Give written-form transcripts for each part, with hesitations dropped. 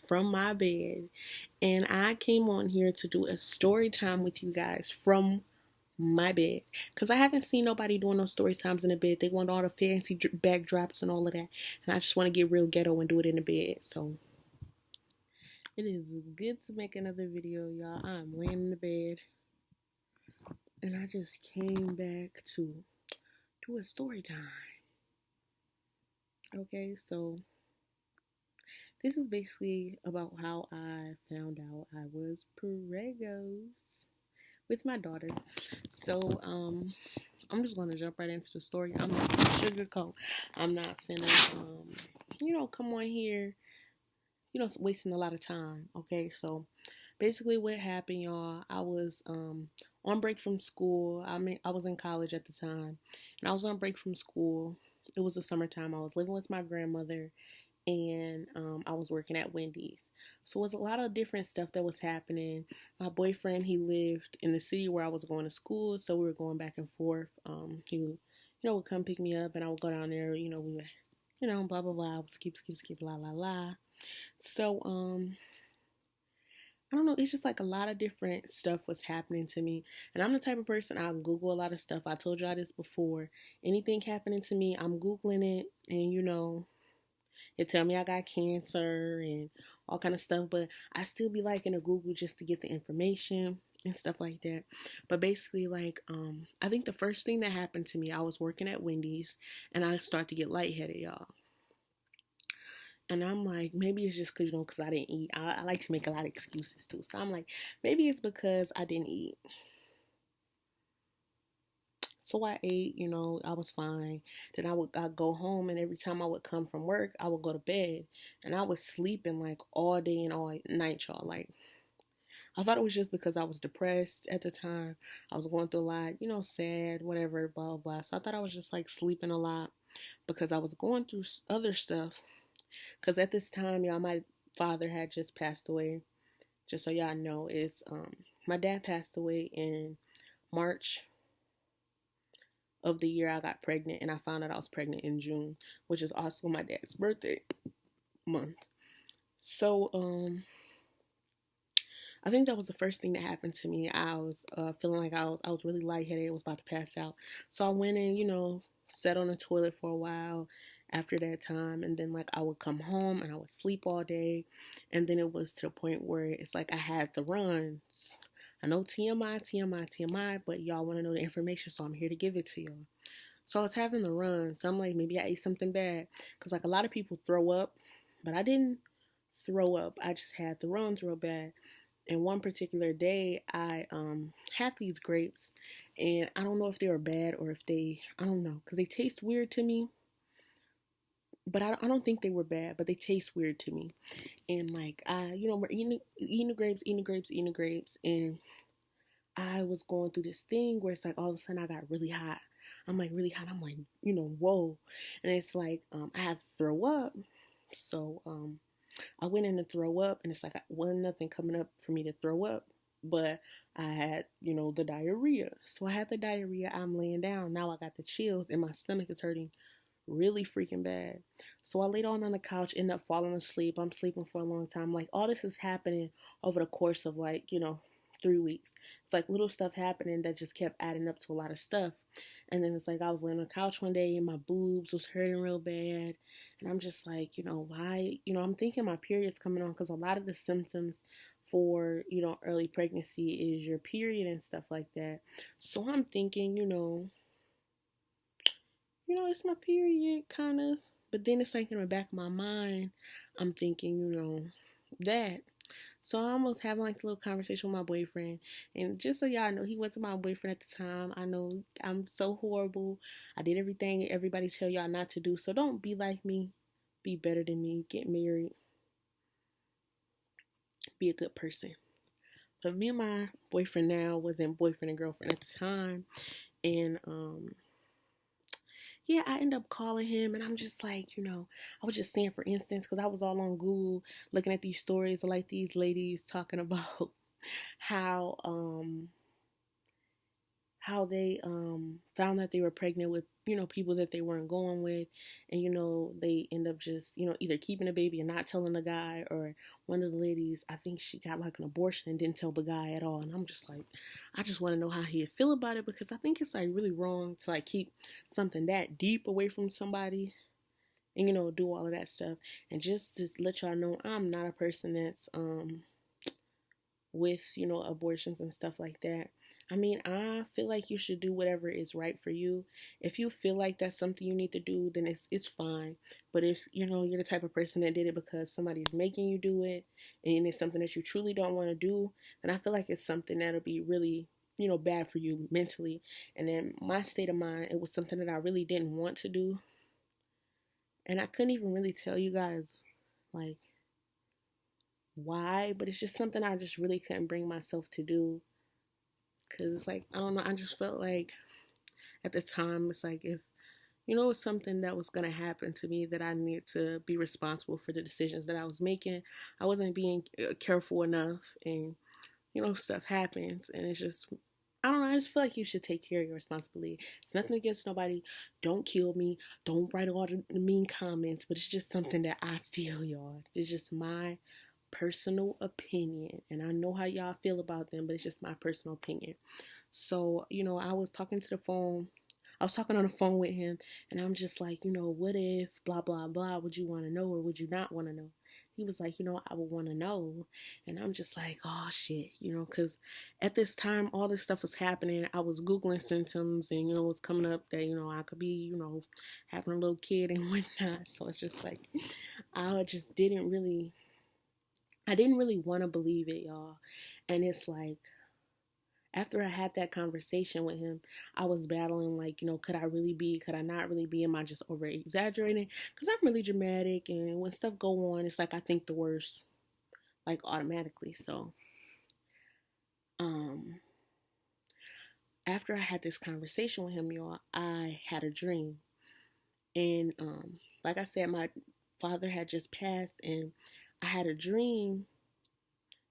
from my bed, and I came on here to do a story time with you guys from my bed because I haven't seen nobody doing those story times in the bed. They want all the fancy backdrops and all of that, and I just want to get real ghetto and do it in the bed. So it is good to make another video, y'all. I'm laying in the bed, and I just came back to do a story time. Okay, so this is basically about how I found out I was pregos with my daughter. So, I'm just gonna jump right into the story. I'm not gonna sugarcoat. I'm not finna, come on here, wasting a lot of time. Okay, so basically, what happened, y'all? I was on break from school. I was in college at the time, and I was on break from school. It was the summertime. I was living with my grandmother, and I was working at Wendy's. So it was a lot of different stuff that was happening. My boyfriend, he lived in the city where I was going to school, so we were going back and forth. He would come pick me up, and I would go down there. We would, blah blah blah, skip, la la la. So I don't know. It's just like a lot of different stuff was happening to me, and I'm the type of person I'll Google a lot of stuff. I told y'all this before. Anything happening to me, I'm Googling it, and it tell me I got cancer and all kind of stuff, but I still be liking to Google just to get the information and stuff like that. But basically, I think the first thing that happened to me, I was working at Wendy's, and I started to get lightheaded, y'all. And I'm like, maybe it's just because I didn't eat. I like to make a lot of excuses too. So I'm like, maybe it's because I didn't eat. So I ate, I was fine. Then I'd go home, and every time I would come from work, I would go to bed, and I was sleeping like all day and all night, y'all. Like, I thought it was just because I was depressed at the time. I was going through a lot, sad, whatever, blah blah blah. So I thought I was just like sleeping a lot because I was going through other stuff. Because at this time, y'all, my father had just passed away. Just so y'all know, my dad passed away in March of the year I got pregnant, and I found out I was pregnant in June, which is also my dad's birthday month. So, I think that was the first thing that happened to me. I was feeling like I was really lightheaded. I was about to pass out. So I went in, sat on the toilet for a while after that time, and then I would come home and I would sleep all day, and then it was to the point where it's like I had the runs. I know TMI, but y'all want to know the information, so I'm here to give it to y'all. So I was having the runs. So I'm like, maybe I ate something bad. Because a lot of people throw up, but I didn't throw up. I just had the runs real bad. And one particular day, I had these grapes. And I don't know if they were bad or if I don't know. Because they taste weird to me. But I don't think they were bad, but they taste weird to me. And we're eating the grapes, and I was going through this thing where it's like all of a sudden I got really hot. I'm like really hot. I'm like, whoa. And it's like I had to throw up. So I went in to throw up, and it's like wasn't nothing coming up for me to throw up, but I had, the diarrhea. So I had the diarrhea. I'm laying down. Now I got the chills, and my stomach is hurting really freaking bad. So I laid on the couch, ended up falling asleep. I'm sleeping for a long time. Like, all this is happening over the course of 3 weeks. It's like little stuff happening that just kept adding up to a lot of stuff. And then it's like I was laying on the couch one day and my boobs was hurting real bad. And I'm just like, why? I'm thinking my period's coming on, because a lot of the symptoms for, early pregnancy is your period and stuff like that. So I'm thinking, it's my period, kind of. But then it's like in the back of my mind, I'm thinking, that. So I almost having a little conversation with my boyfriend. And just so y'all know, he wasn't my boyfriend at the time. I know I'm so horrible. I did everything everybody tell y'all not to do. So don't be like me. Be better than me. Get married. Be a good person. But me and my boyfriend now wasn't boyfriend and girlfriend at the time. And yeah, I end up calling him, and I'm just like, I was just saying, for instance, because I was all on Google looking at these stories of these ladies talking about how how they found that they were pregnant with, people that they weren't going with, and they end up just, either keeping a baby and not telling the guy, or one of the ladies, I think she got like an abortion and didn't tell the guy at all. And I'm just like, I just want to know how he'd feel about it, because I think it's like really wrong to like keep something that deep away from somebody, and do all of that stuff. And just to let y'all know, I'm not a person that's with abortions and stuff like that. I mean, I feel like you should do whatever is right for you. If you feel like that's something you need to do, then it's fine. But if you're the type of person that did it because somebody's making you do it, and it's something that you truly don't want to do, then I feel like it's something that'll be really bad for you mentally. And then my state of mind, it was something that I really didn't want to do, and I couldn't even really tell you guys like why, but it's just something I just really couldn't bring myself to do. Because it's like, I don't know, I just felt like at the time, it's like, if it's something that was going to happen to me, that I needed to be responsible for the decisions that I was making. I wasn't being careful enough, and stuff happens, and it's just, I don't know, I just feel like you should take care of your responsibility. It's nothing against nobody. Don't kill me. Don't write all the mean comments, but it's just something that I feel, y'all. It's just my personal opinion, and I know how y'all feel about them, but it's just my personal opinion. So, I was talking on the phone with him, and I'm just like, what if blah blah blah, would you want to know or would you not want to know? He was like, I would want to know. And I'm just like, oh shit, because at this time all this stuff was happening. I was Googling symptoms, and it was coming up that I could be having a little kid and whatnot. So it's just like, I just didn't really want to believe it, y'all. And it's like, after I had that conversation with him, I was battling, like, could I not really be? Am I just over exaggerating? Because I'm really dramatic, and when stuff go on, it's like I think the worst, like, automatically. So, after I had this conversation with him, y'all, I had a dream. And, like I said, my father had just passed, and I had a dream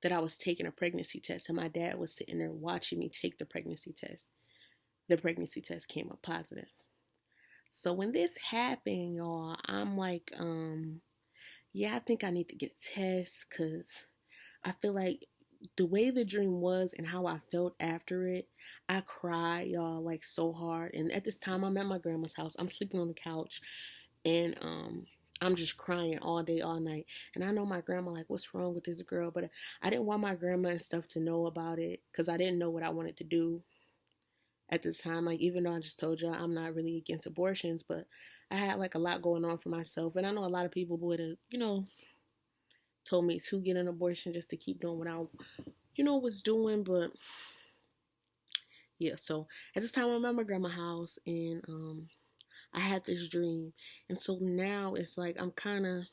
that I was taking a pregnancy test, and my dad was sitting there watching me take the pregnancy test. The pregnancy test came up positive. So when this happened, y'all, I'm like, yeah, I think I need to get a test, because I feel like the way the dream was and how I felt after it, I cried, y'all, like so hard. And at this time, I'm at my grandma's house. I'm sleeping on the couch, and I'm just crying all day, all night. And I know my grandma, like, what's wrong with this girl? But I didn't want my grandma and stuff to know about it, because I didn't know what I wanted to do at the time. Like, even though I just told you I'm not really against abortions, but I had like a lot going on for myself. And I know a lot of people would have, told me to get an abortion just to keep doing what I, was doing. But yeah, so at this time I'm at my grandma's house, and I had this dream. And so now it's like I'm kind of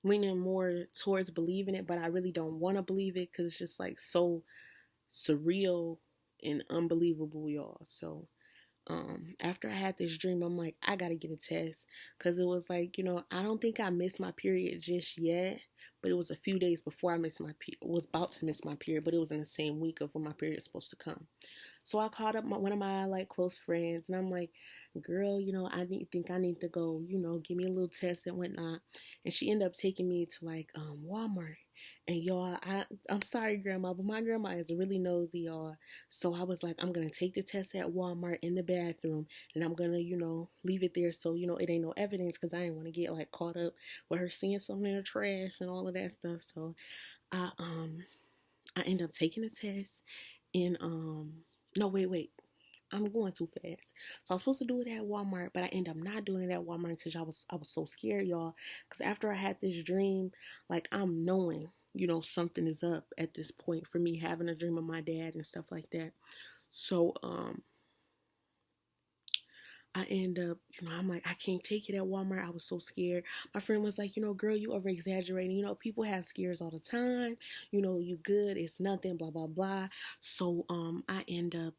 leaning more towards believing it, but I really don't want to believe it, because it's just like so surreal and unbelievable, y'all. So after I had this dream, I'm like, I gotta get a test, because it was like, I don't think I missed my period just yet, but it was a few days before I missed was about to miss my period, but it was in the same week of when my period was supposed to come. So I called up one of my like close friends, and I'm like, girl, think I need to go, give me a little test and whatnot. And she ended up taking me to like Walmart. And y'all, I'm sorry, grandma, but my grandma is really nosy, y'all. So I was like, I'm gonna take the test at Walmart in the bathroom, and I'm gonna, leave it there so it ain't no evidence, because I didn't want to get like caught up with her seeing something in the trash and all of that stuff. So I end up taking the test, and no, wait. I'm going too fast. So I was supposed to do it at Walmart, but I ended up not doing it at Walmart, because I was so scared, y'all. Because after I had this dream, like, I'm knowing, something is up at this point for me, having a dream of my dad and stuff like that. So I end up, I'm like, I can't take it at Walmart. I was so scared. My friend was like, girl, you over exaggerating. People have scares all the time. You good. It's nothing, blah, blah, blah. So I end up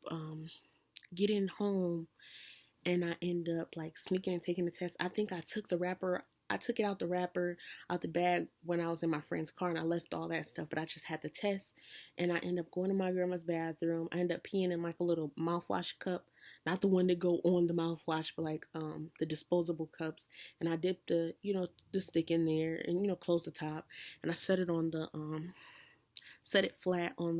getting home, and I end up like sneaking and taking the test. I think I took the wrapper I took it out the wrapper, out the bag when I was in my friend's car, and I left all that stuff. But I just had the test, and I ended up going to my grandma's bathroom. I ended up peeing in like a little mouthwash cup, not the one that go on the mouthwash, but like the disposable cups. And I dipped the stick in there, and closed the top, and I set it on set it flat on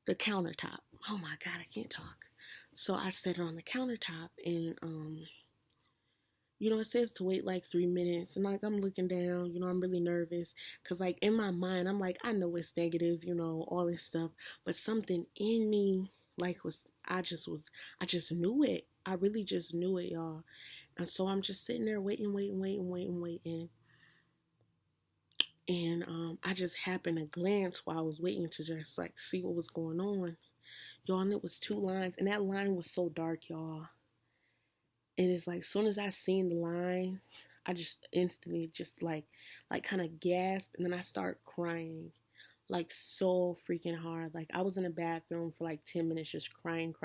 the countertop. Oh my God, I can't talk. So I set it on the countertop, and it says to wait like 3 minutes, and like I'm looking down, I'm really nervous, because like in my mind, I'm like, I know it's negative, all this stuff, but something in me, like, I just knew it. I really just knew it, y'all. And so I'm just sitting there waiting. And I just happened to glance while I was waiting to just like see what was going on. Y'all, and it was 2 lines, and that line was so dark, y'all. And it's like, as soon as I seen the line, I just instantly just like kind of gasped, and then I start crying, like so freaking hard. Like I was in the bathroom for like 10 minutes just crying.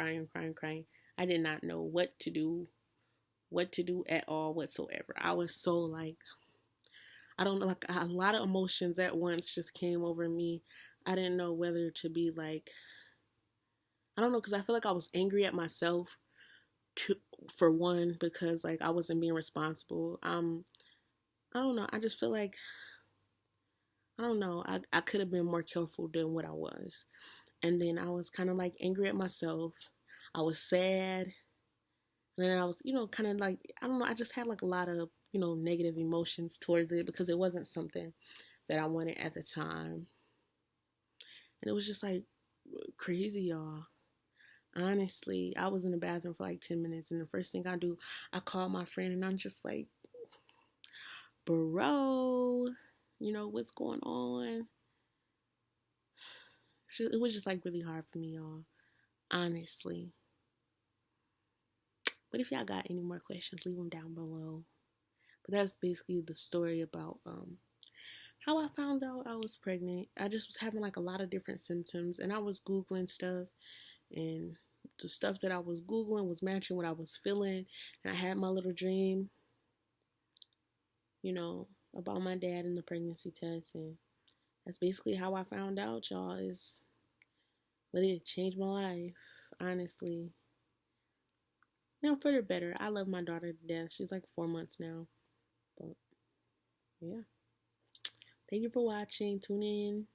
I did not know what to do at all whatsoever. I was so like, I don't know, like a lot of emotions at once just came over me. I didn't know whether to be like, I don't know, because I feel like I was angry at myself for one, because like I wasn't being responsible. I don't know. I just feel like, I don't know. I could have been more careful than what I was. And then I was kind of like angry at myself. I was sad. And then I was, kind of like, I don't know. I just had like a lot of, negative emotions towards it, because it wasn't something that I wanted at the time. And it was just like crazy, y'all. Honestly, I was in the bathroom for like 10 minutes, and the first thing I do, I call my friend, and I'm just like, bro, what's going on? It was just like really hard for me, y'all. Honestly. But if y'all got any more questions, leave them down below. But that's basically the story about how I found out I was pregnant. I just was having like a lot of different symptoms, and I was Googling stuff, and the stuff that I was Googling was matching what I was feeling. And I had my little dream, about my dad and the pregnancy test. And that's basically how I found out, y'all. But it changed my life, honestly. For the better. I love my daughter to death. She's like 4 months now. But, yeah. Thank you for watching. Tune in.